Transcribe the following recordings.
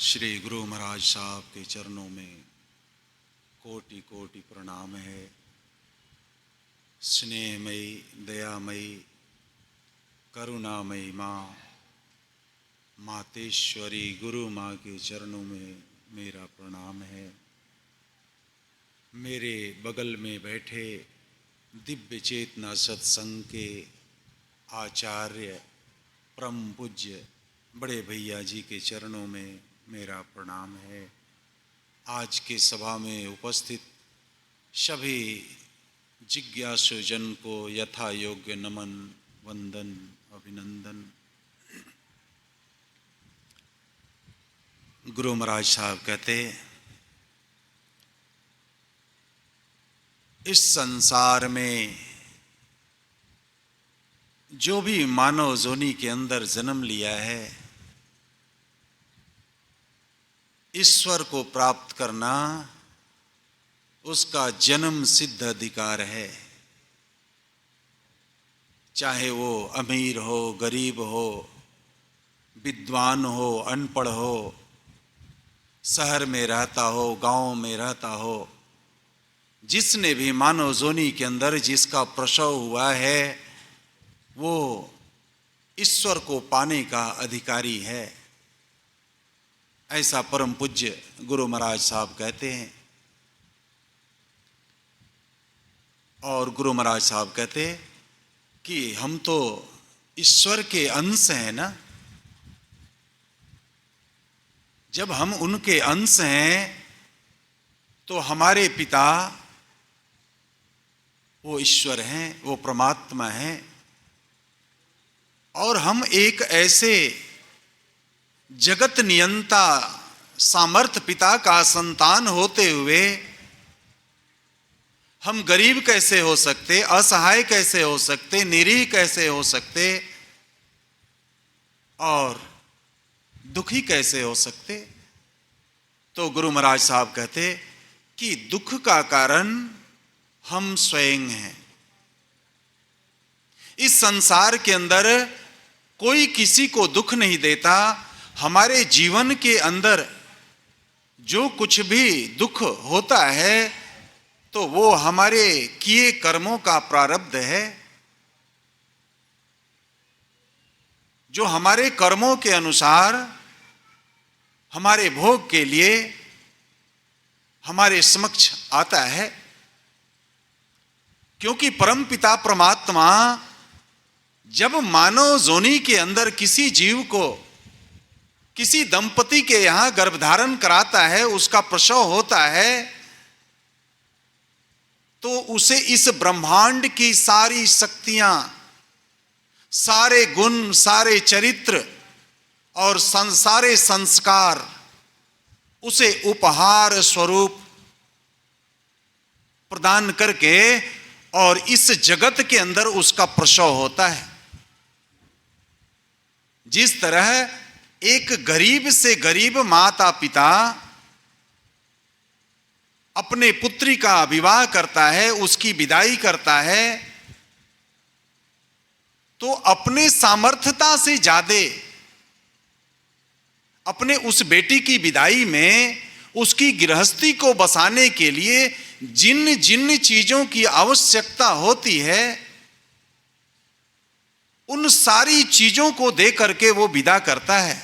श्री गुरु महाराज साहब के चरणों में कोटि कोटि प्रणाम है। स्नेहमयी, दयामयी, करुणामयी माँ मातेश्वरी गुरु माँ के चरणों में मेरा प्रणाम है। मेरे बगल में बैठे दिव्य चेतना सत्संग के आचार्य परम पूज्य बड़े भैया जी के चरणों में मेरा प्रणाम है। आज के सभा में उपस्थित सभी जिज्ञासु जन को यथा योग्य नमन, वंदन, अभिनंदन। गुरु महाराज साहब कहते, इस संसार में जो भी मानव जोनी के अंदर जन्म लिया है, ईश्वर को प्राप्त करना उसका जन्म सिद्ध अधिकार है। चाहे वो अमीर हो, गरीब हो, विद्वान हो, अनपढ़ हो, शहर में रहता हो, गांव में रहता हो, जिसने भी मानव जोनी के अंदर जिसका प्रसव हुआ है वो ईश्वर को पाने का अधिकारी है। ऐसा परम पूज्य गुरु महाराज साहब कहते हैं। और गुरु महाराज साहब कहते कि हम तो ईश्वर के अंश हैं ना। जब हम उनके अंश हैं तो हमारे पिता वो ईश्वर हैं, वो परमात्मा हैं। और हम एक ऐसे जगत नियंता सामर्थ पिता का संतान होते हुए हम गरीब कैसे हो सकते, असहाय कैसे हो सकते, निरीह कैसे हो सकते और दुखी कैसे हो सकते। तो गुरु महाराज साहब कहते कि दुख का कारण हम स्वयं हैं। इस संसार के अंदर कोई किसी को दुख नहीं देता। हमारे जीवन के अंदर जो कुछ भी दुख होता है तो वो हमारे किए कर्मों का प्रारब्ध है। जो हमारे कर्मों के अनुसार हमारे भोग के लिए हमारे समक्ष आता है। क्योंकि परम पिता परमात्मा जब मानव जोनी के अंदर किसी जीव को, किसी दंपति के यहां गर्भधारण कराता है, उसका प्रसव होता है, तो उसे इस ब्रह्मांड की सारी शक्तियां, सारे गुण, सारे चरित्र और सारे संस्कार उसे उपहार स्वरूप प्रदान करके और इस जगत के अंदर उसका प्रसव होता है। जिस तरह एक गरीब से गरीब माता पिता अपने पुत्री का विवाह करता है, उसकी विदाई करता है, तो अपने सामर्थ्यता से ज्यादा अपने उस बेटी की विदाई में उसकी गृहस्थी को बसाने के लिए जिन जिन चीजों की आवश्यकता होती है उन सारी चीजों को दे करके वो विदा करता है।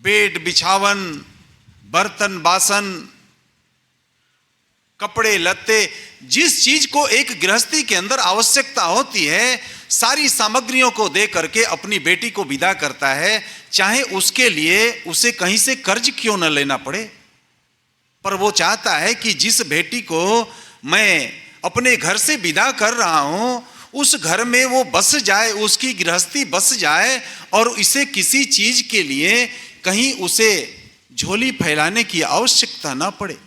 बेड, बिछावन, बर्तन बासन, कपड़े लत्ते, जिस चीज को एक गृहस्थी के अंदर आवश्यकता होती है, सारी सामग्रियों को दे करके अपनी बेटी को विदा करता है। चाहे उसके लिए उसे कहीं से कर्ज क्यों न लेना पड़े, पर वो चाहता है कि जिस बेटी को मैं अपने घर से विदा कर रहा हूं उस घर में वो बस जाए, उसकी गृहस्थी बस जाए और इसे किसी चीज के लिए कहीं उसे झोली फैलाने की आवश्यकता ना पड़े।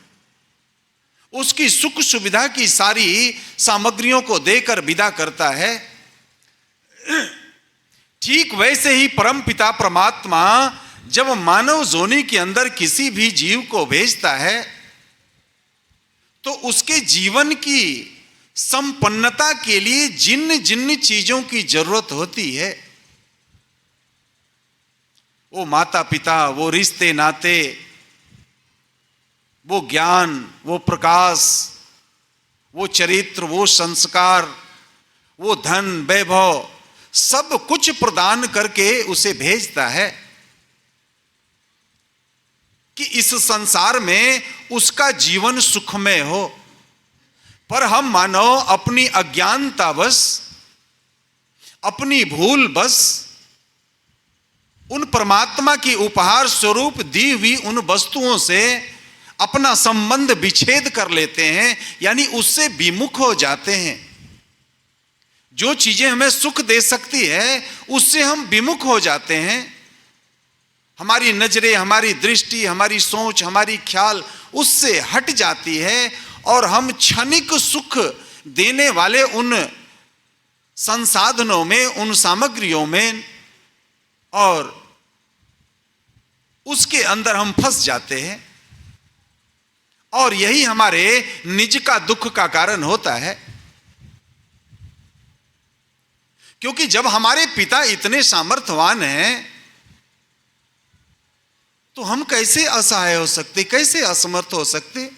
उसकी सुख सुविधा की सारी सामग्रियों को देकर विदा करता है। ठीक वैसे ही परम पिता परमात्मा जब मानव जोनी के अंदर किसी भी जीव को भेजता है तो उसके जीवन की संपन्नता के लिए जिन जिन चीजों की जरूरत होती है वो माता पिता, वो रिश्ते नाते, वो ज्ञान, वो प्रकाश, वो चरित्र, वो संस्कार, वो धन वैभव, सब कुछ प्रदान करके उसे भेजता है कि इस संसार में उसका जीवन सुखमय हो। पर हम मानव अपनी अज्ञानतावश, अपनी भूल बस उन परमात्मा की उपहार स्वरूप दी हुई उन वस्तुओं से अपना संबंध विच्छेद कर लेते हैं, यानी उससे विमुख हो जाते हैं। जो चीजें हमें सुख दे सकती है उससे हम विमुख हो जाते हैं। हमारी नजरें, हमारी दृष्टि, हमारी सोच, हमारी ख्याल उससे हट जाती है और हम क्षणिक सुख देने वाले उन संसाधनों में, उन सामग्रियों में और उसके अंदर हम फंस जाते हैं। और यही हमारे निज का दुख का कारण होता है, क्योंकि जब हमारे पिता इतने सामर्थ्यवान हैं तो हम कैसे असहाय हो सकते, कैसे असमर्थ हो सकते।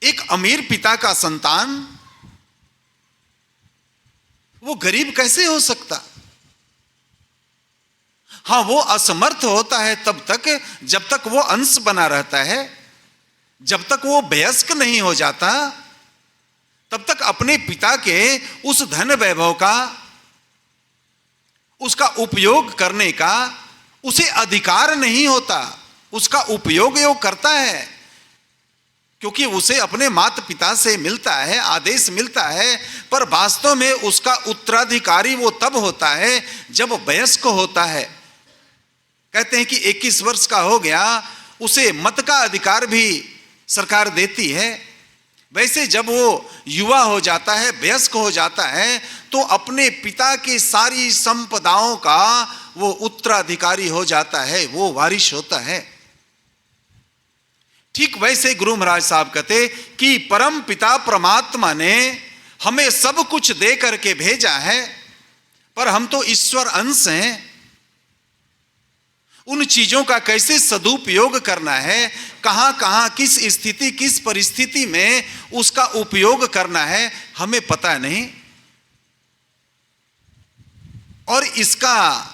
एक अमीर पिता का संतान वो गरीब कैसे हो सकता। हां, वो असमर्थ होता है तब तक जब तक वो अंश बना रहता है। जब तक वो वयस्क नहीं हो जाता तब तक अपने पिता के उस धन वैभव का, उसका उपयोग करने का उसे अधिकार नहीं होता। उसका उपयोग वो करता है क्योंकि उसे अपने माता पिता से मिलता है, आदेश मिलता है, पर वास्तव में उसका उत्तराधिकारी वो तब होता है जब वयस्क होता है। कहते हैं कि 21 वर्ष का हो गया उसे मत का अधिकार भी सरकार देती है। वैसे जब वो युवा हो जाता है, वयस्क हो जाता है, तो अपने पिता की सारी संपदाओं का वो उत्तराधिकारी हो जाता है, वो वारिश होता है। ठीक वैसे गुरु महाराज साहब कहते कि परम पिता परमात्मा ने हमें सब कुछ दे करके भेजा है, पर हम तो ईश्वर अंश हैं। उन चीजों का कैसे सदुपयोग करना है, कहां कहां, किस स्थिति, किस परिस्थिति में उसका उपयोग करना है, हमें पता नहीं। और इसका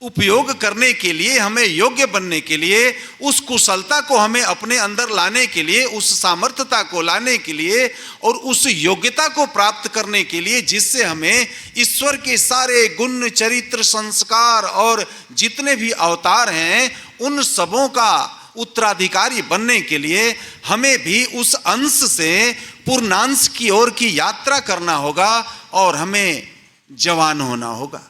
उपयोग करने के लिए, हमें योग्य बनने के लिए, उस कुशलता को हमें अपने अंदर लाने के लिए, उस सामर्थ्यता को लाने के लिए और उस योग्यता को प्राप्त करने के लिए, जिससे हमें ईश्वर के सारे गुण, चरित्र, संस्कार और जितने भी अवतार हैं उन सबों का उत्तराधिकारी बनने के लिए हमें भी उस अंश से पूर्णांश की ओर की यात्रा करना होगा और हमें जवान होना होगा।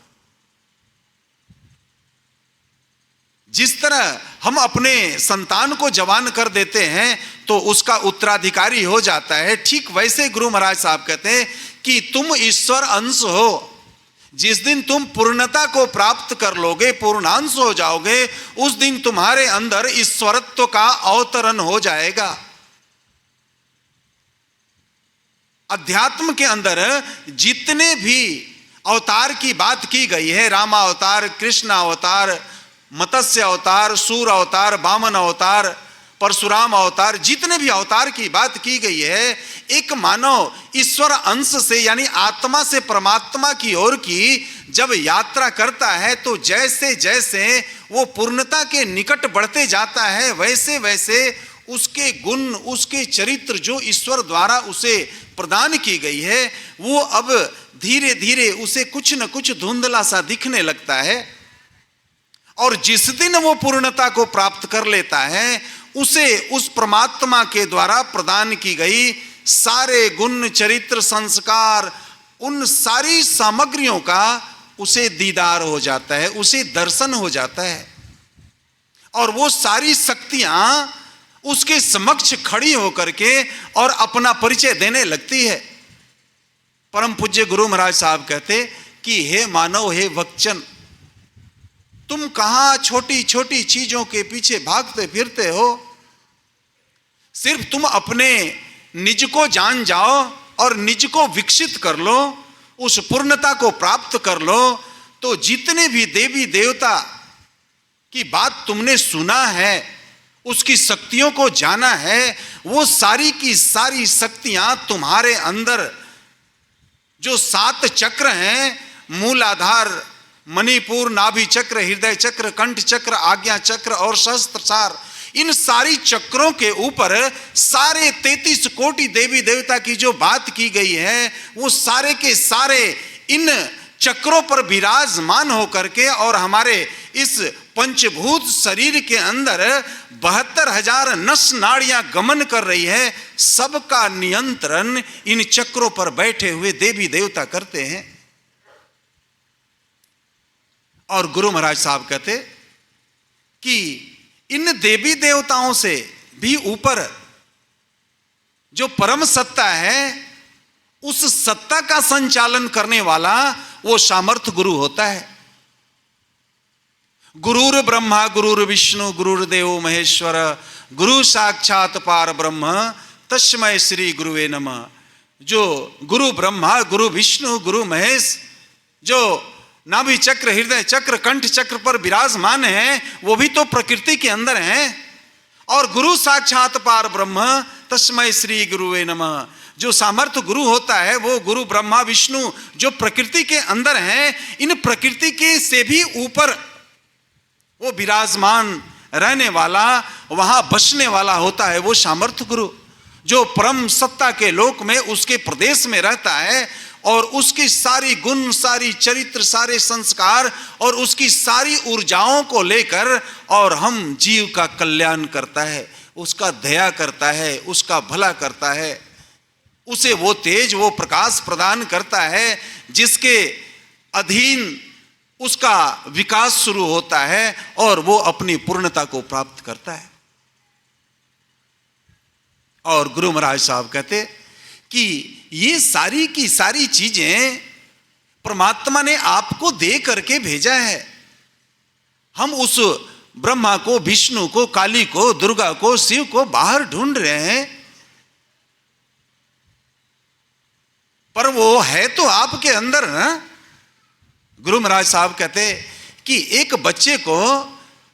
जिस तरह हम अपने संतान को जवान कर देते हैं तो उसका उत्तराधिकारी हो जाता है, ठीक वैसे गुरु महाराज साहब कहते हैं कि तुम ईश्वर अंश हो। जिस दिन तुम पूर्णता को प्राप्त कर लोगे, पूर्णांश हो जाओगे, उस दिन तुम्हारे अंदर ईश्वरत्व का अवतरण हो जाएगा। अध्यात्म के अंदर जितने भी अवतार की बात की गई है, रामा अवतार, कृष्ण अवतार, मत्स्य अवतार, सूर अवतार, वामन अवतार, परशुराम अवतार, जितने भी अवतार की बात की गई है, एक मानव ईश्वर अंश से यानी आत्मा से परमात्मा की ओर की जब यात्रा करता है तो जैसे जैसे वो पूर्णता के निकट बढ़ते जाता है, वैसे वैसे उसके गुण, उसके चरित्र जो ईश्वर द्वारा उसे प्रदान की गई है, वो अब धीरे धीरे उसे कुछ न कुछ धुंधला सा दिखने लगता है। और जिस दिन वो पूर्णता को प्राप्त कर लेता है, उसे उस परमात्मा के द्वारा प्रदान की गई सारे गुण, चरित्र, संस्कार, उन सारी सामग्रियों का उसे दीदार हो जाता है, उसे दर्शन हो जाता है और वो सारी शक्तियां उसके समक्ष खड़ी होकर के और अपना परिचय देने लगती है। परम पूज्य गुरु महाराज साहब कहते कि हे मानव, हे वक्चन, तुम कहां छोटी छोटी चीजों के पीछे भागते फिरते हो। सिर्फ तुम अपने निज को जान जाओ और निज को विकसित कर लो, उस पूर्णता को प्राप्त कर लो, तो जितने भी देवी देवता की बात तुमने सुना है, उसकी शक्तियों को जाना है, वो सारी की सारी शक्तियां तुम्हारे अंदर जो 7 चक्र हैं, मूलाधार, मणिपुर, नाभि चक्र, हृदय चक्र, कंठ चक्र, आज्ञा चक्र और सहस्त्रसार, इन सारी चक्रों के ऊपर सारे 33 कोटि देवी देवता की जो बात की गई है, वो सारे के सारे इन चक्रों पर विराजमान होकर के और हमारे इस पंचभूत शरीर के अंदर 72,000 नस नाड़ियां गमन कर रही है। सबका नियंत्रण इन चक्रों पर बैठे हुए देवी देवता करते हैं। और गुरु महाराज साहब कहते कि इन देवी देवताओं से भी ऊपर जो परम सत्ता है, उस सत्ता का संचालन करने वाला वो सामर्थ गुरु होता है। गुरुर ब्रह्मा गुरुर विष्णु गुरुर्देव महेश्वर, गुरु साक्षात पार ब्रह्म तस्मै श्री गुरुवे नमः। जो गुरु ब्रह्मा, गुरु विष्णु, गुरु महेश, जो नाभि चक्र, हृदय चक्र, कंठ चक्र पर विराजमान है, वो भी तो प्रकृति के अंदर हैं। और गुरु साक्षात पार ब्रह्म तस्मै श्री गुरुवे नमः। जो सामर्थ्य गुरु होता है, वो गुरु ब्रह्मा विष्णु जो प्रकृति के अंदर हैं, इन प्रकृति के से भी ऊपर वो विराजमान रहने वाला, वहां बसने वाला होता है वो सामर्थ्य गुरु, जो परम सत्ता के लोक में उसके प्रदेश में रहता है और उसकी सारी गुण, सारी चरित्र, सारे संस्कार और उसकी सारी ऊर्जाओं को लेकर और हम जीव का कल्याण करता है, उसका दया करता है, उसका भला करता है, उसे वो तेज, वो प्रकाश प्रदान करता है जिसके अधीन उसका विकास शुरू होता है और वो अपनी पूर्णता को प्राप्त करता है। और गुरु महाराज साहब कहते कि ये सारी की सारी चीजें परमात्मा ने आपको दे करके भेजा है। हम उस ब्रह्मा को, विष्णु को, काली को, दुर्गा को, शिव को बाहर ढूंढ रहे हैं, पर वो है तो आपके अंदर ना। गुरु महाराज साहब कहते कि एक बच्चे को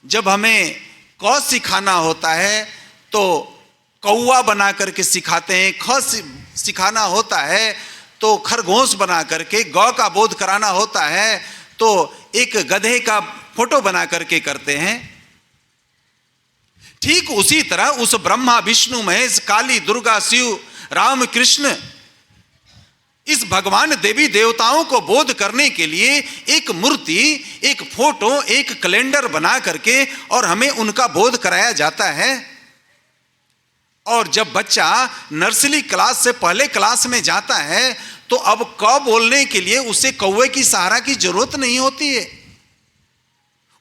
जब हमें क सिखाना होता है तो कौवा बना करके सिखाते हैं, ख सिखाना होता है तो खरगोश बना करके, गौ का बोध कराना होता है तो एक गधे का फोटो बना करके करते हैं। ठीक उसी तरह उस ब्रह्मा विष्णु महेश, काली, दुर्गा, शिव, राम, कृष्ण, इस भगवान देवी देवताओं को बोध करने के लिए एक मूर्ति, एक फोटो, एक कैलेंडर बना करके और हमें उनका बोध कराया जाता है। और जब बच्चा नर्सरी क्लास से पहले क्लास में जाता है तो अब क बोलने के लिए उसे कौवे की सहारा की जरूरत नहीं होती है,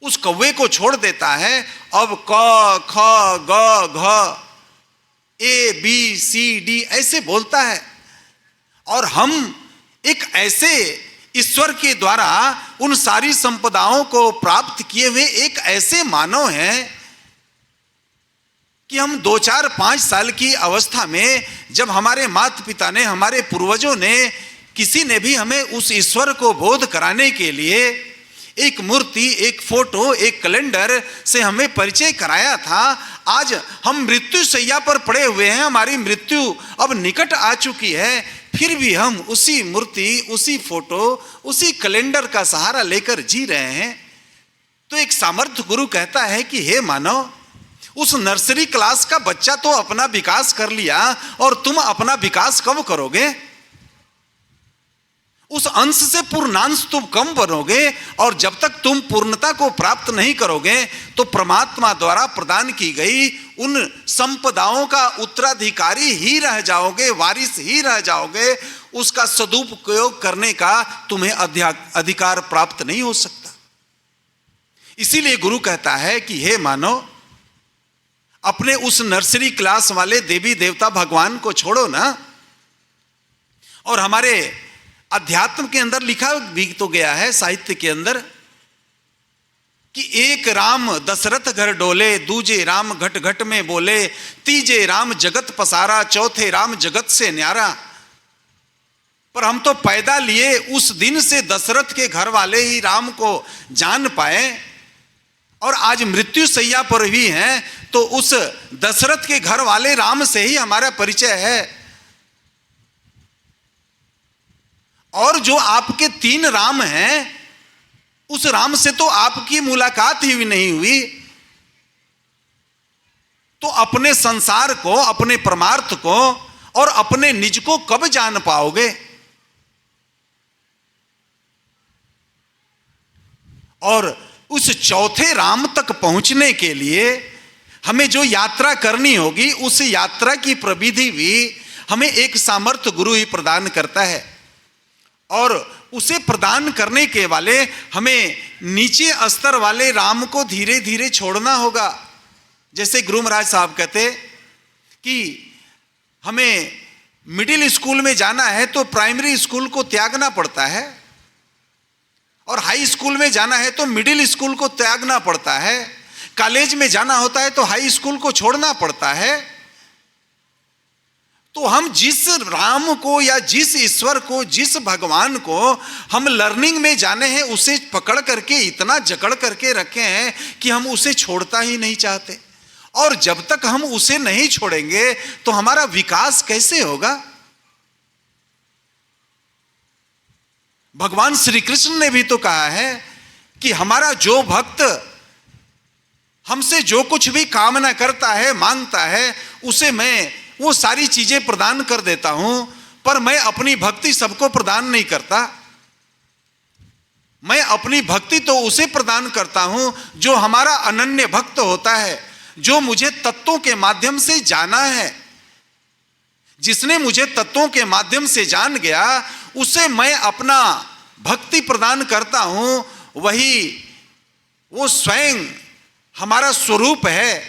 उस कौवे को छोड़ देता है। अब क, ख, ग, घ, ए, बी, सी, डी ऐसे बोलता है। और हम एक ऐसे ईश्वर के द्वारा उन सारी संपदाओं को प्राप्त किए हुए एक ऐसे मानव हैं कि हम 2, 4, 5 साल की अवस्था में जब हमारे माता पिता ने, हमारे पूर्वजों ने, किसी ने भी हमें उस ईश्वर को बोध कराने के लिए एक मूर्ति, एक फोटो, एक कैलेंडर से हमें परिचय कराया था। आज हम मृत्यु शैया पर पड़े हुए हैं, हमारी मृत्यु अब निकट आ चुकी है, फिर भी हम उसी मूर्ति, उसी फोटो, उसी कैलेंडर का सहारा लेकर जी रहे हैं। तो एक सामर्थ्य गुरु कहता है कि हे मानव, उस नर्सरी क्लास का बच्चा तो अपना विकास कर लिया और तुम अपना विकास कब करोगे? उस अंश से पूर्णांश तुम कम बनोगे और जब तक तुम पूर्णता को प्राप्त नहीं करोगे तो परमात्मा द्वारा प्रदान की गई उन संपदाओं का उत्तराधिकारी ही रह जाओगे, वारिस ही रह जाओगे। उसका सदुपयोग करने का तुम्हें अधिकार प्राप्त नहीं हो सकता। इसीलिए गुरु कहता है कि हे मानव, अपने उस नर्सरी क्लास वाले देवी देवता भगवान को छोड़ो ना। और हमारे अध्यात्म के अंदर लिखा भी तो गया है, साहित्य के अंदर, कि एक राम दशरथ घर डोले, दूजे राम घट घट में बोले, तीजे राम जगत पसारा, चौथे राम जगत से न्यारा। पर हम तो पैदा लिए उस दिन से दशरथ के घर वाले ही राम को जान पाए, और आज मृत्यु शैया पर भी हैं, तो उस दशरथ के घर वाले राम से ही हमारा परिचय है। और जो आपके 3 राम हैं, उस राम से तो आपकी मुलाकात ही नहीं हुई, तो अपने संसार को, अपने परमार्थ को और अपने निज को कब जान पाओगे? और उस चौथे राम तक पहुंचने के लिए हमें जो यात्रा करनी होगी, उस यात्रा की प्रविधि भी हमें एक सामर्थ्य गुरु ही प्रदान करता है, और उसे प्रदान करने के वाले हमें नीचे स्तर वाले राम को धीरे धीरे छोड़ना होगा। जैसे गुरु महाराज साहब कहते कि हमें मिडिल स्कूल में जाना है तो प्राइमरी स्कूल को त्यागना पड़ता है, और हाई स्कूल में जाना है तो मिडिल स्कूल को त्यागना पड़ता है, कॉलेज में जाना होता है तो हाई स्कूल को छोड़ना पड़ता है। तो हम जिस राम को या जिस ईश्वर को, जिस भगवान को हम लर्निंग में जाने हैं, उसे पकड़ करके इतना जकड़ करके रखे हैं कि हम उसे छोड़ता ही नहीं चाहते। और जब तक हम उसे नहीं छोड़ेंगे तो हमारा विकास कैसे होगा? भगवान श्री कृष्ण ने भी तो कहा है कि हमारा जो भक्त हमसे जो कुछ भी कामना करता है, मांगता है, उसे मैं वो सारी चीजें प्रदान कर देता हूं, पर मैं अपनी भक्ति सबको प्रदान नहीं करता। मैं अपनी भक्ति तो उसे प्रदान करता हूं जो हमारा अनन्य भक्त होता है, जो मुझे तत्वों के माध्यम से जाना है। जिसने मुझे तत्वों के माध्यम से जान गया, उसे मैं अपना भक्ति प्रदान करता हूं। वो स्वयं हमारा स्वरूप है,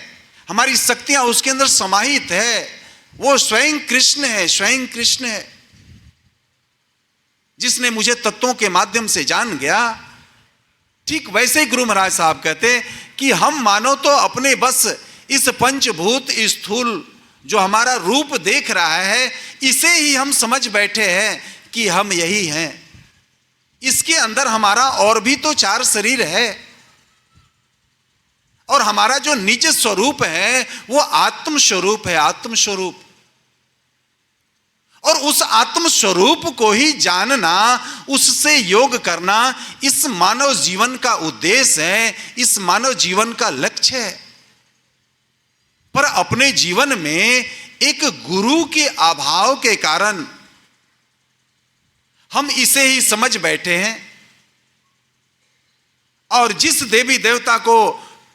हमारी शक्तियां उसके अंदर समाहित है, वो स्वयं कृष्ण है, स्वयं कृष्ण है, जिसने मुझे तत्वों के माध्यम से जान गया। ठीक वैसे ही गुरु महाराज साहब कहते कि हम मानो तो अपने बस इस पंचभूत स्थूल जो हमारा रूप देख रहा है, इसे ही हम समझ बैठे हैं कि हम यही हैं। इसके अंदर हमारा और भी तो 4 शरीर है, और हमारा जो निज स्वरूप है वो आत्म स्वरूप है, आत्म स्वरूप। और उस आत्म स्वरूप को ही जानना, उससे योग करना इस मानव जीवन का उद्देश्य है, इस मानव जीवन का लक्ष्य है। पर अपने जीवन में एक गुरु के अभाव के कारण हम इसे ही समझ बैठे हैं, और जिस देवी देवता को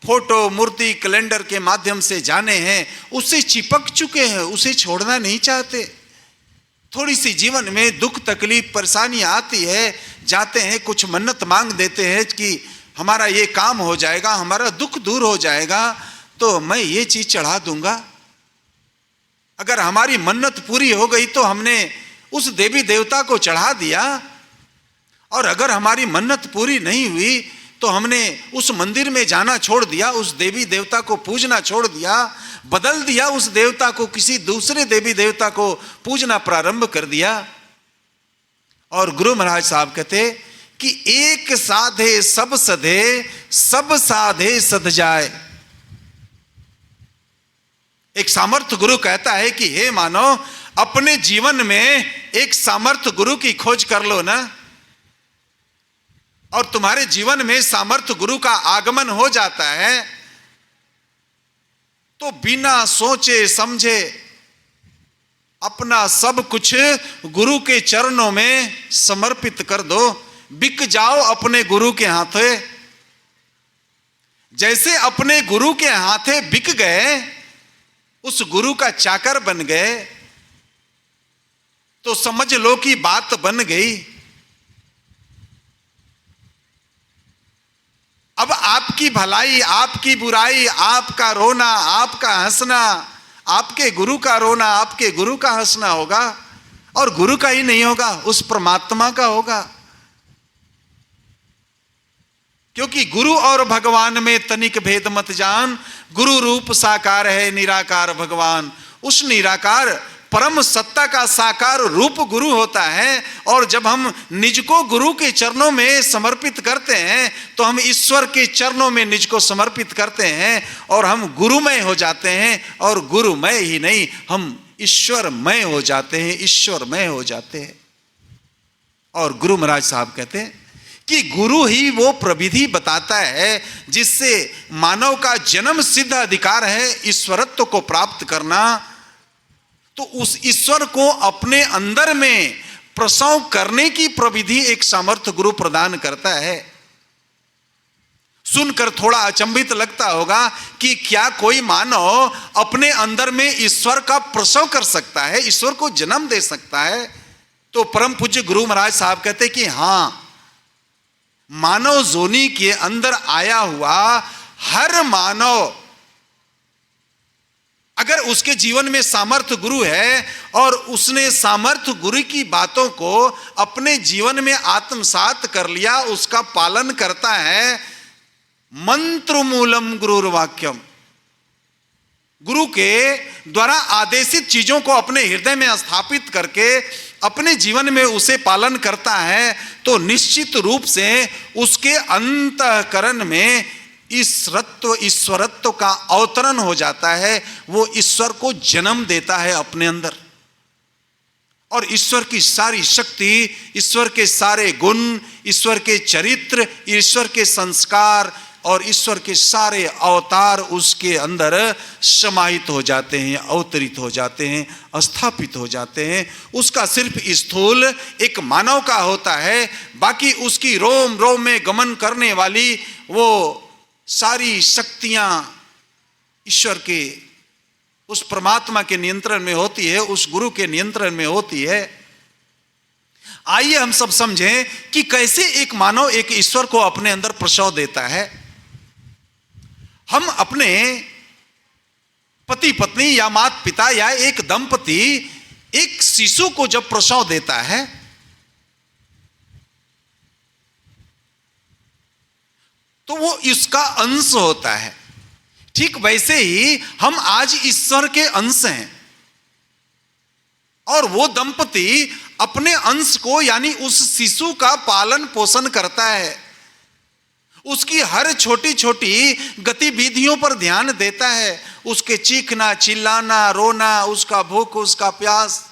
फोटो, मूर्ति, कैलेंडर के माध्यम से जाने हैं, उससे चिपक चुके हैं, उसे छोड़ना नहीं चाहते। थोड़ी सी जीवन में दुख, तकलीफ, परेशानी आती है, जाते हैं, कुछ मन्नत मांग देते हैं कि हमारा ये काम हो जाएगा, हमारा दुख दूर हो जाएगा, तो मैं ये चीज चढ़ा दूंगा। अगर हमारी मन्नत पूरी हो गई तो हमने उस देवी देवता को चढ़ा दिया, और अगर हमारी मन्नत पूरी नहीं हुई तो हमने उस मंदिर में जाना छोड़ दिया, उस देवी देवता को पूजना छोड़ दिया, बदल दिया उस देवता को, किसी दूसरे देवी देवता को पूजना प्रारंभ कर दिया। और गुरु महाराज साहब कहते कि एक साधे सब सधे, सब साधे सध जाए। एक सामर्थ्य गुरु कहता है कि हे मानव, अपने जीवन में एक सामर्थ्य गुरु की खोज कर लो ना, और तुम्हारे जीवन में सामर्थ्य गुरु का आगमन हो जाता है, तो बिना सोचे समझे अपना सब कुछ गुरु के चरणों में समर्पित कर दो, बिक जाओ अपने गुरु के हाथे। जैसे अपने गुरु के हाथे बिक गए, उस गुरु का चाकर बन गए, तो समझ लो कि बात बन गई। अब आपकी भलाई, आपकी बुराई, आपका रोना, आपका हंसना, आपके गुरु का रोना, आपके गुरु का हंसना होगा, और गुरु का ही नहीं होगा, उस परमात्मा का होगा। क्योंकि गुरु और भगवान में तनिक भेद मत जान, गुरु रूप साकार है निराकार भगवान। उस निराकार परम सत्ता का साकार रूप गुरु होता है। और जब हम निज को गुरु के चरणों में समर्पित करते हैं तो हम ईश्वर के चरणों में निज को समर्पित करते हैं और हम गुरुमय हो जाते हैं। और गुरुमय ही नहीं, हम ईश्वरमय हो जाते हैं, ईश्वरमय हो जाते हैं। और गुरु महाराज साहब कहते हैं कि गुरु ही वो प्रविधि बताता है जिससे मानव का जन्म सिद्ध अधिकार है ईश्वरत्व को प्राप्त करना। तो उस ईश्वर को अपने अंदर में प्रसव करने की प्रविधि एक सामर्थ्य गुरु प्रदान करता है। सुनकर थोड़ा अचंभित लगता होगा कि क्या कोई मानव अपने अंदर में ईश्वर का प्रसव कर सकता है, ईश्वर को जन्म दे सकता है? तो परम पूज्य गुरु महाराज साहब कहते कि हां, मानव जोनी के अंदर आया हुआ हर मानव, अगर उसके जीवन में सामर्थ्य गुरु है और उसने सामर्थ्य गुरु की बातों को अपने जीवन में आत्मसात कर लिया, उसका पालन करता है, मंत्र मूलम गुरुर्वाक्यम, गुरु के द्वारा आदेशित चीजों को अपने हृदय में स्थापित करके अपने जीवन में उसे पालन करता है, तो निश्चित रूप से उसके अंतःकरण में ईश्वरत्व का अवतरण हो जाता है। वो ईश्वर को जन्म देता है अपने अंदर, और ईश्वर की सारी शक्ति, ईश्वर के सारे गुण, ईश्वर के चरित्र, ईश्वर के संस्कार और ईश्वर के सारे अवतार उसके अंदर समाहित हो जाते हैं, अवतरित हो जाते हैं, स्थापित हो जाते हैं। उसका सिर्फ स्थूल एक मानव का होता है, बाकी उसकी रोम रोम में गमन करने वाली वो सारी शक्तियां ईश्वर के, उस परमात्मा के नियंत्रण में होती है, उस गुरु के नियंत्रण में होती है। आइए हम सब समझें कि कैसे एक मानव एक ईश्वर को अपने अंदर प्रसव देता है। हम अपने पति पत्नी या माता पिता या एक दंपति एक शिशु को जब प्रसव देता है तो वो इसका अंश होता है। ठीक वैसे ही हम आज ईश्वर के अंश हैं, और वो दंपति अपने अंश को यानी उस शिशु का पालन पोषण करता है, उसकी हर छोटी छोटी गतिविधियों पर ध्यान देता है, उसके चीखना, चिल्लाना, रोना, उसका भूख, उसका प्यास,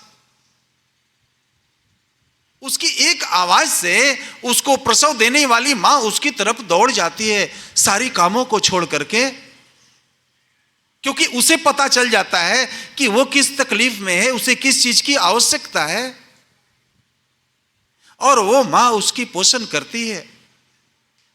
उसकी एक आवाज से उसको प्रसव देने वाली मां उसकी तरफ दौड़ जाती है सारी कामों को छोड़ करके, क्योंकि उसे पता चल जाता है कि वो किस तकलीफ में है, उसे किस चीज की आवश्यकता है, और वो मां उसकी पोषण करती है।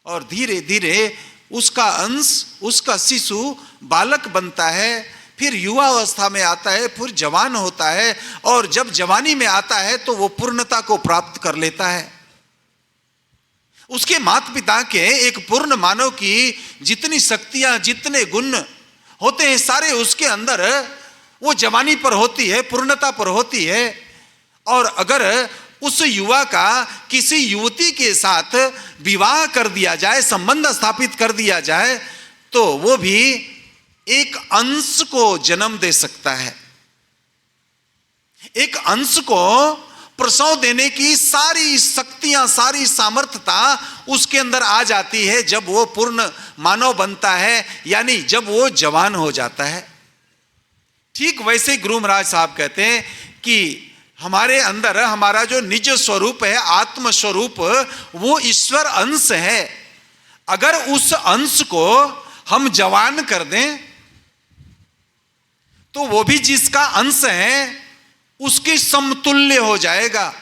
और धीरे धीरे उसका अंश, उसका शिशु बालक बनता है, फिर युवा अवस्था में आता है, फिर जवान होता है, और जब जवानी में आता है तो वो पूर्णता को प्राप्त कर लेता है। उसके माता पिता के एक पूर्ण मानव की जितनी शक्तियां, जितने गुण होते हैं, सारे उसके अंदर वो जवानी पर होती है, पूर्णता पर होती है। और अगर उस युवा का किसी युवती के साथ विवाह कर दिया जाए, संबंध स्थापित कर दिया जाए, तो वो भी एक अंश को जन्म दे सकता है। एक अंश को प्रसव देने की सारी शक्तियां, सारी सामर्थ्यता उसके अंदर आ जाती है जब वो पूर्ण मानव बनता है, यानी जब वो जवान हो जाता है। ठीक वैसे गुरु महाराज साहब कहते हैं कि हमारे अंदर हमारा जो निज स्वरूप है, आत्म स्वरूप, वो ईश्वर अंश है। अगर उस अंश को हम जवान कर दें तो वो भी जिसका अंश है उसके समतुल्य हो जाएगा।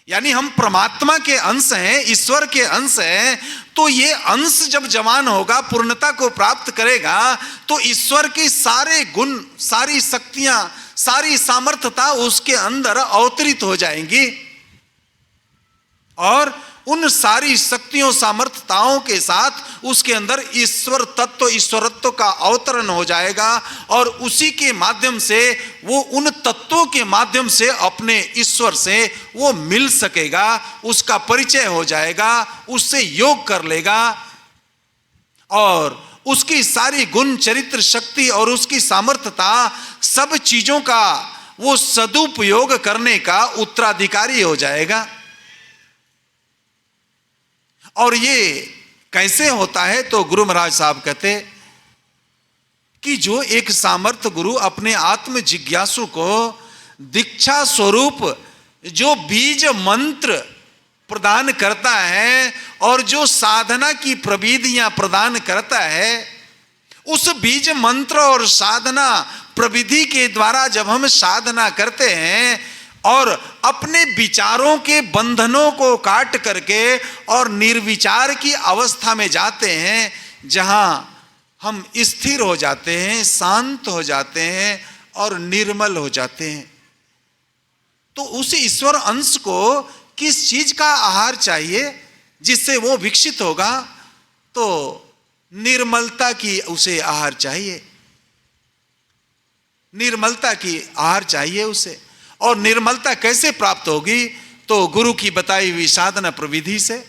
यानी हम परमात्मा के अंश हैं, ईश्वर के अंश हैं, तो ये अंश जब जवान होगा, पूर्णता को प्राप्त करेगा, तो ईश्वर के सारे गुण, सारी शक्तियां, सारी सामर्थ्यता उसके अंदर अवतरित हो जाएंगी, और उन सारी शक्तियों, सामर्थ्यताओं के साथ उसके अंदर ईश्वर तत्व, ईश्वरत्व का अवतरण हो जाएगा, और उसी के माध्यम से वो उन तत्वों के माध्यम से अपने ईश्वर से वो मिल सकेगा, उसका परिचय हो जाएगा, उससे योग कर लेगा, और उसकी सारी गुण, चरित्र, शक्ति और उसकी सामर्थ्यता, सब चीजों का वो सदुपयोग करने का उत्तराधिकारी हो जाएगा। और ये कैसे होता है? तो गुरु महाराज साहब कहते कि जो एक सामर्थ्य गुरु अपने आत्म जिज्ञासु को दीक्षा स्वरूप जो बीज मंत्र प्रदान करता है और जो साधना की प्रविधियां प्रदान करता है, उस बीज मंत्र और साधना प्रविधि के द्वारा जब हम साधना करते हैं और अपने विचारों के बंधनों को काट करके और निर्विचार की अवस्था में जाते हैं, जहां हम स्थिर हो जाते हैं, शांत हो जाते हैं और निर्मल हो जाते हैं, तो उस ईश्वर अंश को किस चीज का आहार चाहिए जिससे वो विकसित होगा? तो निर्मलता की उसे आहार चाहिए, निर्मलता की आहार चाहिए उसे। और निर्मलता कैसे प्राप्त होगी? तो गुरु की बताई हुई साधना प्रविधि से।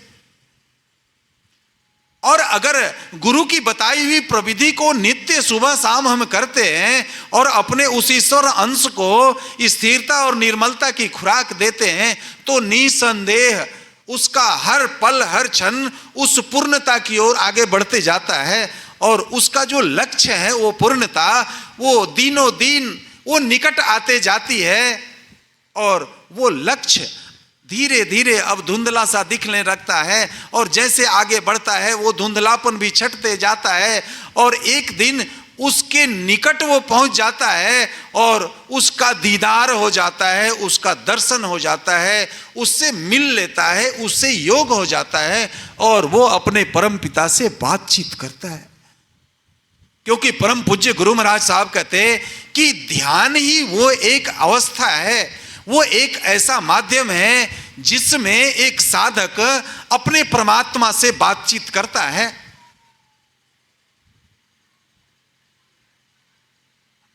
और अगर गुरु की बताई हुई प्रविधि को नित्य सुबह शाम हम करते हैं और अपने उस ईश्वर अंश को स्थिरता और निर्मलता की खुराक देते हैं, तो निसंदेह उसका हर पल हर क्षण उस पूर्णता की ओर आगे बढ़ते जाता है। और उसका जो लक्ष्य है वो पूर्णता, वो दिनों दिन वो निकट आते जाती है। और वो लक्ष्य धीरे धीरे अब धुंधला सा दिखने लगता है, और जैसे आगे बढ़ता है वो धुंधलापन भी छटते जाता है, और एक दिन उसके निकट वो पहुंच जाता है और उसका दीदार हो जाता है, उसका दर्शन हो जाता है, उससे मिल लेता है, उससे योग हो जाता है और वो अपने परम पिता से बातचीत करता है। क्योंकि परम पूज्य गुरु महाराज साहब कहते हैं कि ध्यान ही वो एक अवस्था है, वो एक ऐसा माध्यम है जिसमें एक साधक अपने परमात्मा से बातचीत करता है।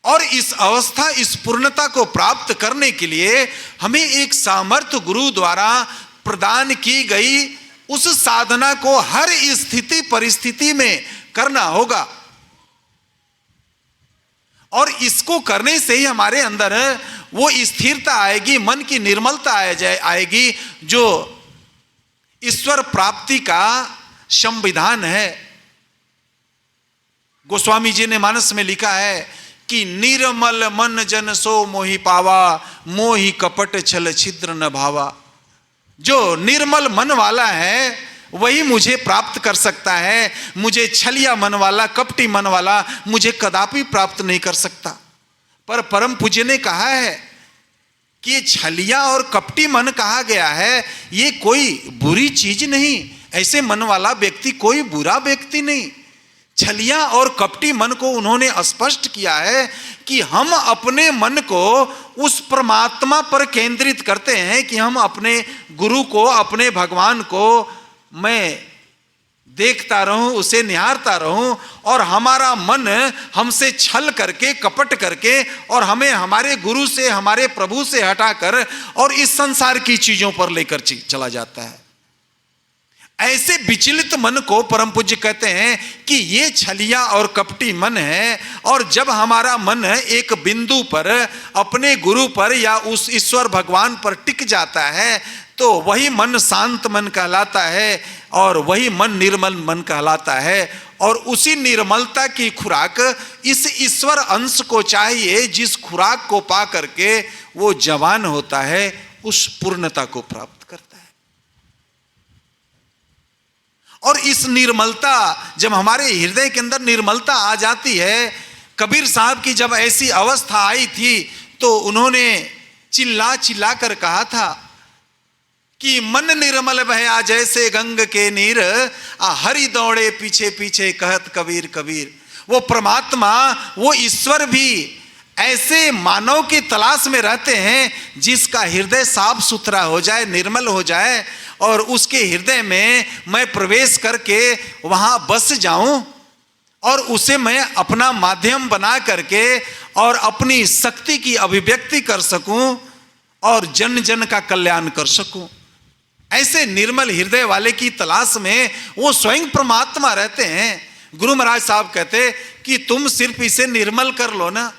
और इस अवस्था, इस पूर्णता को प्राप्त करने के लिए हमें एक सामर्थ्य गुरु द्वारा प्रदान की गई उस साधना को हर स्थिति परिस्थिति में करना होगा। और इसको करने से ही हमारे अंदर वो स्थिरता आएगी, मन की निर्मलता आएगी, जो ईश्वर प्राप्ति का संविधान है। गोस्वामी जी ने मानस में लिखा है कि निर्मल मन जन सो मोहि पावा, मोहि कपट छल छिद्र न भावा। जो निर्मल मन वाला है वही मुझे प्राप्त कर सकता है, मुझे छलिया मन वाला, कपटी मन वाला मुझे कदापि प्राप्त नहीं कर सकता। पर परम पूज्य ने कहा है कि ये छलिया और कपटी मन कहा गया है, ये कोई बुरी चीज नहीं, ऐसे मन वाला व्यक्ति कोई बुरा व्यक्ति नहीं। छलिया और कपटी मन को उन्होंने स्पष्ट किया है कि हम अपने मन को उस परमात्मा पर केंद्रित करते हैं कि हम अपने गुरु को, अपने भगवान को मैं देखता रहूं, उसे निहारता रहूं, और हमारा मन हमसे छल करके, कपट करके और हमें हमारे गुरु से, हमारे प्रभु से हटाकर और इस संसार की चीजों पर लेकर चला जाता है। ऐसे विचलित मन को परम पूज्य कहते हैं कि ये छलिया और कपटी मन है। और जब हमारा मन एक बिंदु पर, अपने गुरु पर या उस ईश्वर भगवान पर टिक जाता है, तो वही मन शांत मन कहलाता है और वही मन निर्मल मन कहलाता है। और उसी निर्मलता की खुराक इस ईश्वर अंश को चाहिए, जिस खुराक को पा करके वो जवान होता है, उस पूर्णता को प्राप्त करता है। और इस निर्मलता, जब हमारे हृदय के अंदर निर्मलता आ जाती है, कबीर साहब की जब ऐसी अवस्था आई थी तो उन्होंने चिल्ला चिल्ला कर कहा था कि मन निर्मल भया जैसे गंग के नीर, हरि दौड़े पीछे पीछे कहत कबीर कबीर। वो परमात्मा, वो ईश्वर भी ऐसे मानव की तलाश में रहते हैं जिसका हृदय साफ सुथरा हो जाए, निर्मल हो जाए, और उसके हृदय में मैं प्रवेश करके वहां बस जाऊं और उसे मैं अपना माध्यम बना करके और अपनी शक्ति की अभिव्यक्ति कर सकूं और जन जन का कल्याण कर सकूं। ऐसे निर्मल हृदय वाले की तलाश में वो स्वयं परमात्मा रहते हैं। गुरु महाराज साहब कहते कि तुम सिर्फ इसे निर्मल कर लो ना,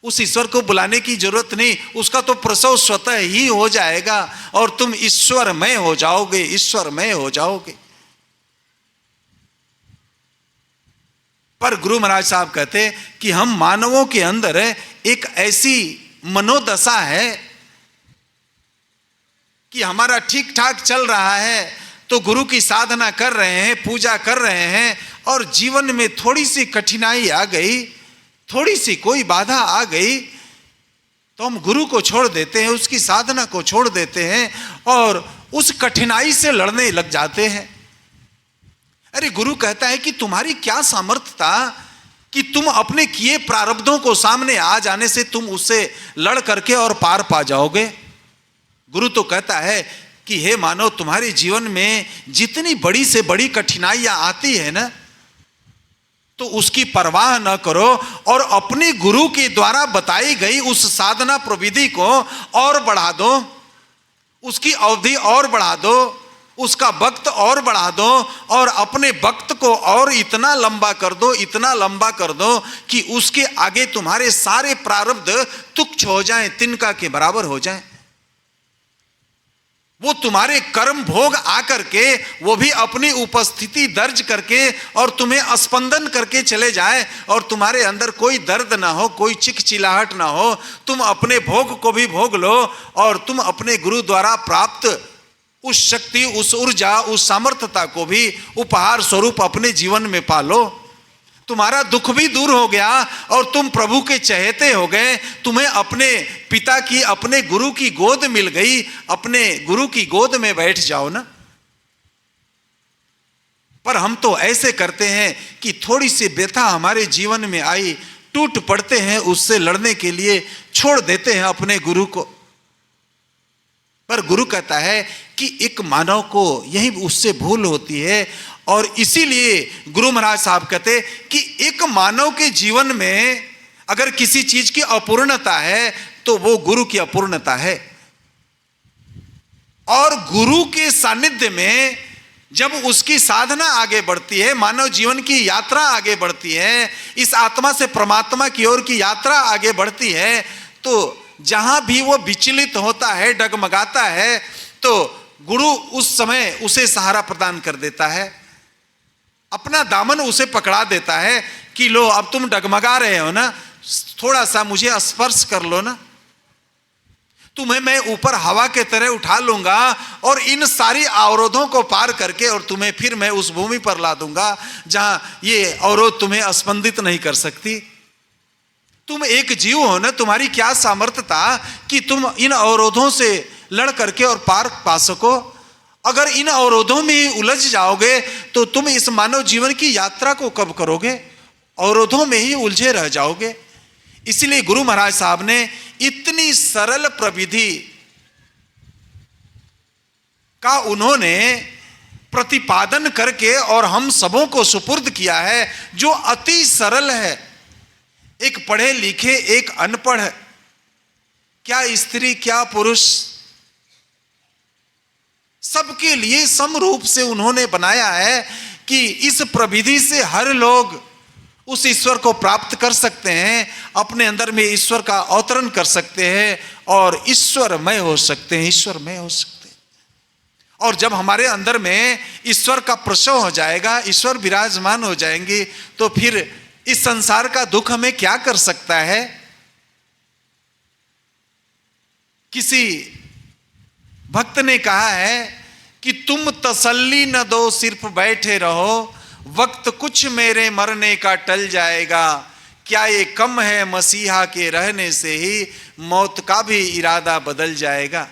उस ईश्वर को बुलाने की जरूरत नहीं, उसका तो प्रसव स्वतः ही हो जाएगा और तुम ईश्वरमय हो जाओगे, ईश्वरमय हो जाओगे। पर गुरु महाराज साहब कहते कि हम मानवों के अंदर एक ऐसी मनोदशा है कि हमारा ठीक ठाक चल रहा है, तो गुरु की साधना कर रहे हैं, पूजा कर रहे हैं, और जीवन में थोड़ी सी कठिनाई आ गई, थोड़ी सी कोई बाधा आ गई, तो हम गुरु को छोड़ देते हैं, उसकी साधना को छोड़ देते हैं और उस कठिनाई से लड़ने लग जाते हैं। अरे गुरु कहता है कि तुम्हारी क्या सामर्थ्य था कि तुम अपने किए प्रारब्धों को सामने आ जाने से तुम उससे लड़ करके और पार पा जाओगे। गुरु तो कहता है कि हे मानव, तुम्हारे जीवन में जितनी बड़ी से बड़ी कठिनाइयां आती है ना, तो उसकी परवाह न करो और अपने गुरु के द्वारा बताई गई उस साधना प्रविधि को और बढ़ा दो, उसकी अवधि और बढ़ा दो, उसका वक्त और बढ़ा दो, और अपने वक्त को और इतना लंबा कर दो, इतना लंबा कर दो कि उसके आगे तुम्हारे सारे प्रारब्ध तुच्छ हो जाएं, तिनका के बराबर हो जाएं। वो तुम्हारे कर्म भोग आकर के वो भी अपनी उपस्थिति दर्ज करके और तुम्हें स्पंदन करके चले जाए, और तुम्हारे अंदर कोई दर्द ना हो, कोई चिकचिलाहट ना हो, तुम अपने भोग को भी भोग लो और तुम अपने गुरु द्वारा प्राप्त उस शक्ति, उस ऊर्जा, उस सामर्थ्यता को भी उपहार स्वरूप अपने जीवन में पालो। तुम्हारा दुख भी दूर हो गया और तुम प्रभु के चहेते हो गए, तुम्हें अपने पिता की, अपने गुरु की गोद मिल गई, अपने गुरु की गोद में बैठ जाओ ना। पर हम तो ऐसे करते हैं कि थोड़ी सी व्यथा हमारे जीवन में आई, टूट पड़ते हैं, उससे लड़ने के लिए छोड़ देते हैं अपने गुरु को। पर गुरु कहता है कि एक मानव को यही उससे भूल होती है, और इसीलिए गुरु महाराज साहब कहते कि एक मानव के जीवन में अगर किसी चीज की अपूर्णता है तो वो गुरु की अपूर्णता है। और गुरु के सानिध्य में जब उसकी साधना आगे बढ़ती है, मानव जीवन की यात्रा आगे बढ़ती है, इस आत्मा से परमात्मा की ओर की यात्रा आगे बढ़ती है, तो जहां भी वो विचलित होता है, डगमगाता है, तो गुरु उस समय उसे सहारा प्रदान कर देता है, अपना दामन उसे पकड़ा देता है कि लो, अब तुम डगमगा रहे हो ना, थोड़ा सा मुझे स्पर्श कर लो ना, तुम्हें मैं ऊपर हवा के तरह उठा लूंगा और इन सारी अवरोधों को पार करके और तुम्हें फिर मैं उस भूमि पर ला दूंगा जहां ये अवरोध तुम्हें स्पंदित नहीं कर सकती। तुम एक जीव हो ना, तुम्हारी क्या सामर्थ्य था कि तुम इन अवरोधों से लड़ करके और पार पा सको। अगर इन अवरोधों में ही उलझ जाओगे तो तुम इस मानव जीवन की यात्रा को कब करोगे? अवरोधों में ही उलझे रह जाओगे। इसलिए गुरु महाराज साहब ने इतनी सरल प्रविधि का उन्होंने प्रतिपादन करके और हम सबों को सुपुर्द किया है, जो अति सरल है। एक पढ़े लिखे, एक अनपढ़, क्या स्त्री क्या पुरुष, सबके लिए समरूप से उन्होंने बनाया है कि इस प्रविधि से हर लोग उस ईश्वर को प्राप्त कर सकते हैं, अपने अंदर में ईश्वर का अवतरण कर सकते हैं और ईश्वरमय हो सकते हैं, ईश्वरमय हो सकते हैं। और जब हमारे अंदर में ईश्वर का प्रसव हो जाएगा, ईश्वर विराजमान हो जाएंगे, तो फिर इस संसार का दुख हमें क्या कर सकता है? किसी भक्त ने कहा है कि तुम तसल्ली न दो, सिर्फ बैठे रहो, वक्त कुछ मेरे मरने का टल जाएगा, क्या ये कम है मसीहा के रहने से ही मौत का भी इरादा बदल जाएगा।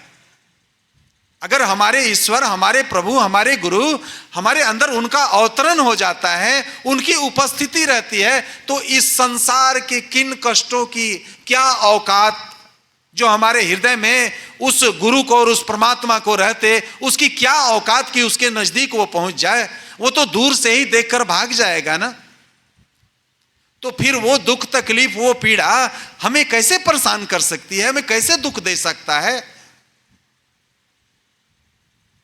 अगर हमारे ईश्वर, हमारे प्रभु, हमारे गुरु, हमारे अंदर उनका अवतरण हो जाता है, उनकी उपस्थिति रहती है, तो इस संसार के किन कष्टों की क्या औकात, जो हमारे हृदय में उस गुरु को और उस परमात्मा को रहते, उसकी क्या औकात की उसके नजदीक वो पहुंच जाए। वो तो दूर से ही देखकर भाग जाएगा ना। तो फिर वो दुख तकलीफ, वो पीड़ा हमें कैसे परेशान कर सकती है, हमें कैसे दुख दे सकता है।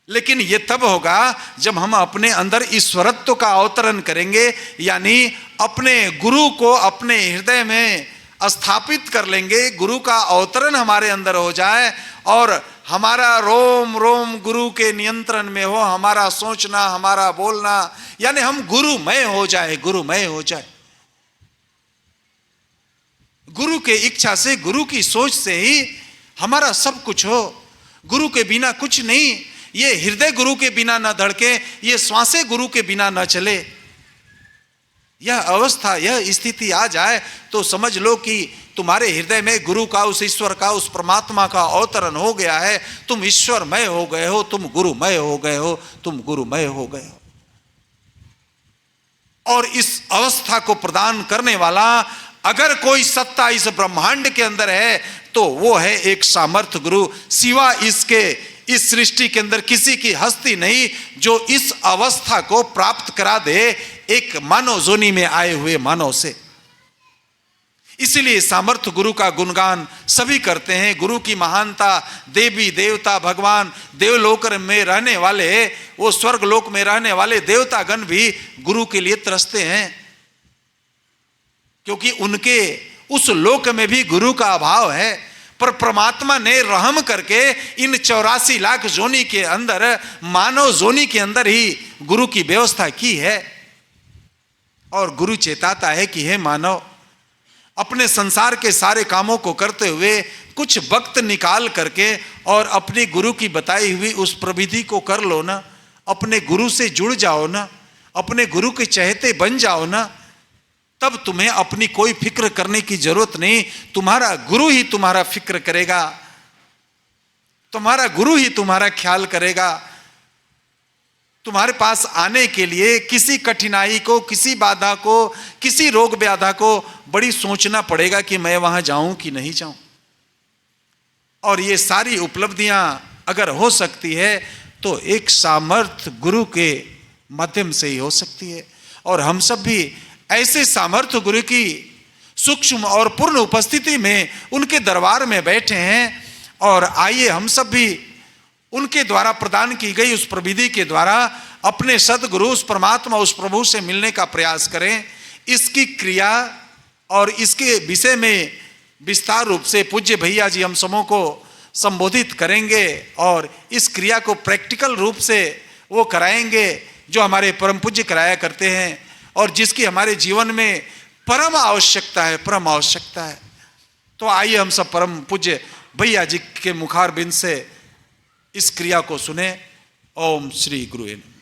लेकिन ये तब होगा जब हम अपने अंदर ईश्वरत्व का अवतरण करेंगे, यानी अपने गुरु को अपने हृदय में स्थापित कर लेंगे, गुरु का अवतरण हमारे अंदर हो जाए और हमारा रोम रोम गुरु के नियंत्रण में हो, हमारा सोचना, हमारा बोलना, यानी हम गुरुमय हो जाए, गुरुमय हो जाए। गुरु के इच्छा से, गुरु की सोच से ही हमारा सब कुछ हो। गुरु के बिना कुछ नहीं। ये हृदय गुरु के बिना न धड़के, ये श्वासें गुरु के बिना न चले। यह अवस्था, यह स्थिति आ जाए तो समझ लो कि तुम्हारे हृदय में गुरु का, उस ईश्वर का, उस परमात्मा का अवतरण हो गया है। तुम ईश्वरमय हो गए हो, तुम गुरुमय हो गए हो, तुम गुरुमय हो गए हो। और इस अवस्था को प्रदान करने वाला अगर कोई सत्ता इस ब्रह्मांड के अंदर है तो वो है एक सामर्थ्य गुरु। सिवा इसके इस सृष्टि के अंदर किसी की हस्ती नहीं जो इस अवस्था को प्राप्त करा दे एक मानव जोनी में आए हुए मानव से। इसलिए सामर्थ्य गुरु का गुणगान सभी करते हैं। गुरु की महानता, देवी देवता, भगवान, देवलोक में रहने वाले, वो स्वर्ग लोक में रहने वाले देवतागण भी गुरु के लिए तरसते हैं, क्योंकि उनके उस लोक में भी गुरु का अभाव है। पर परमात्मा ने रहम करके इन 84 लाख जोनी के अंदर, मानव जोनी के अंदर ही गुरु की व्यवस्था की है। और गुरु चेताता है कि हे मानव, अपने संसार के सारे कामों को करते हुए कुछ वक्त निकाल करके और अपने गुरु की बताई हुई उस प्रविधि को कर लो ना। अपने गुरु से जुड़ जाओ ना, अपने गुरु के चहेते बन जाओ ना। तब तुम्हें अपनी कोई फिक्र करने की जरूरत नहीं। तुम्हारा गुरु ही तुम्हारा फिक्र करेगा, तुम्हारा गुरु ही तुम्हारा ख्याल करेगा। तुम्हारे पास आने के लिए किसी कठिनाई को, किसी बाधा को, किसी रोग व्याधा को बड़ी सोचना पड़ेगा कि मैं वहां जाऊं कि नहीं जाऊं। और ये सारी उपलब्धियां अगर हो सकती है तो एक सामर्थ्य गुरु के माध्यम से ही हो सकती है। और हम सब भी ऐसे सामर्थ्य गुरु की सूक्ष्म और पूर्ण उपस्थिति में उनके दरबार में बैठे हैं। और आइए हम सब भी उनके द्वारा प्रदान की गई उस प्रविधि के द्वारा अपने सदगुरु, उस परमात्मा, उस प्रभु से मिलने का प्रयास करें। इसकी क्रिया और इसके विषय में विस्तार रूप से पूज्य भैया जी हम सबों को संबोधित करेंगे और इस क्रिया को प्रैक्टिकल रूप से वो कराएंगे जो हमारे परम पूज्य कराया करते हैं और जिसकी हमारे जीवन में परम आवश्यकता है, परम आवश्यकता है। तो आइए हम सब परम पूज्य भैया जी के मुखारबिंद से इस क्रिया को सुने। ओम श्री गुरुवे नमः।